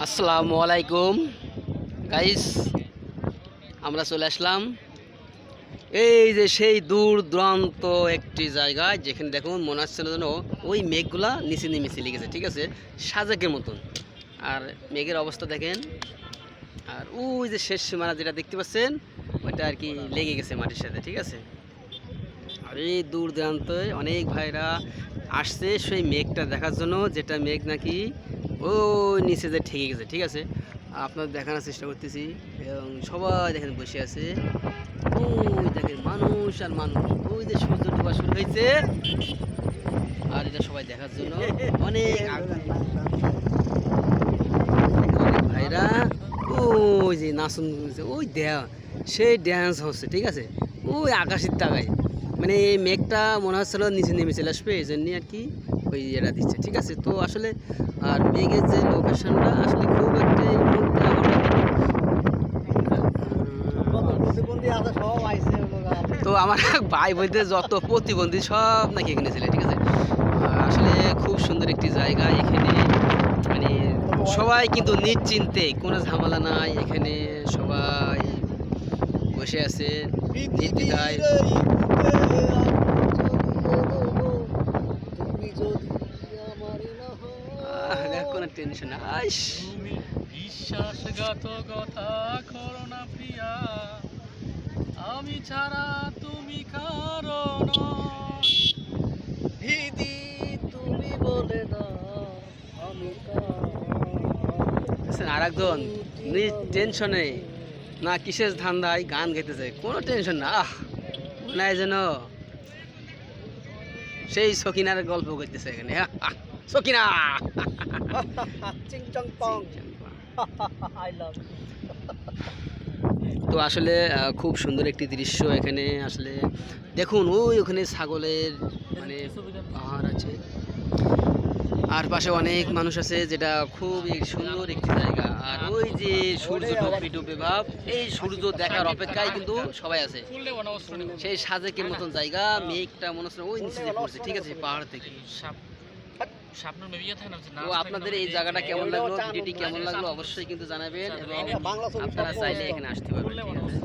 আসসালামু আলাইকুম গাইস, আমরা চলে আসলাম এই যে সেই দূর দূরান্ত একটি জায়গায়, যেখানে দেখুন মনে হচ্ছিল যেন ওই মেঘগুলা নিচে নেমে লিখেছে, ঠিক আছে, সাজেকের মতন। আর মেঘের অবস্থা দেখেন, আর ওই যে শেষ সীমানা যেটা দেখতে পাচ্ছেন ওইটা আর কি লেগে গেছে মাটির সাথে, ঠিক আছে। আর এই দূর দূরান্তে অনেক ভাইরা আসছে সেই মেঘটা দেখার জন্য, যেটা মেঘ নাকি ওই নিচে যে ঠেকে গেছে, ঠিক আছে। আপনাদের দেখানোর চেষ্টা করতেছি এবং সবাই দেখেন বসে আছে। ওই দেখেন মানুষ আর মানুষ, ওই যে সূর্য ডোবা শুরু হয়েছে, আর এটা সবাই দেখার জন্য অনেক ভাইরা ওই যে নাচন, ওই সেই ড্যান্স হচ্ছে, ঠিক আছে, ওই আকাশের তাকায়। মানে এই মেঘটা মনে হচ্ছিল নিচে নেমে চলে আসবে, এই জন্যই আর কি ওই ইয়েটা দিচ্ছে, ঠিক আছে। তো আসলে আর মেঘের যে লোকেশনটা আসলে খুব একটা এই মুহূর্তে তো আমার ভাই বলতে যত প্রতিবন্ধী সব নাকি এখানে ছিল, ঠিক আছে। আসলে খুব সুন্দর একটি জায়গা এখানে, মানে সবাই কিন্তু নিশ্চিন্তে, কোনো ঝামেলা নাই এখানে, সবাই বসে আছে নির্দ্বিধায়। কোনো টেনশন নাই। তুমি বিশ্বাসঘাতকতা করো না প্রিয়া, আমি ছাড়া তুমি কারণ দিদি তুমি বলে না আমি আর একজন টেনশনে না কিসের ধান্দায় গান গাইতেছে, কোনো টেনশন না, মনে হয় যেন সেই সকিনার গল্প করতেছে এখানে। সকিনা চিং চং পং আই লাভ। তো আসলে খুব সুন্দর একটি দৃশ্য এখানে। আসলে দেখুন ওই ওখানে ছাগলের মানে পাহাড় আছে, আর পাশে অনেক মানুষ আছে, যেটা খুবই সুন্দর একটি জায়গা। আর ওই যে সূর্য ডুবে ডুবে ভাব, এই সূর্য দেখার অপেক্ষায় কিন্তু সবাই আছে। সেই সাজেকের মতন জায়গা, মেঘটা মনে হচ্ছে ওই নিচে যে পড়ছে, ঠিক আছে, পাহাড় থেকে। তো আপনাদের এই জায়গাটা কেমন লাগলো, ভিডিওটি কেমন লাগলো অবশ্যই কিন্তু জানাবেন, এবং আপনারা চাইলে এখানে আসতে পারবেন, ঠিক আছে।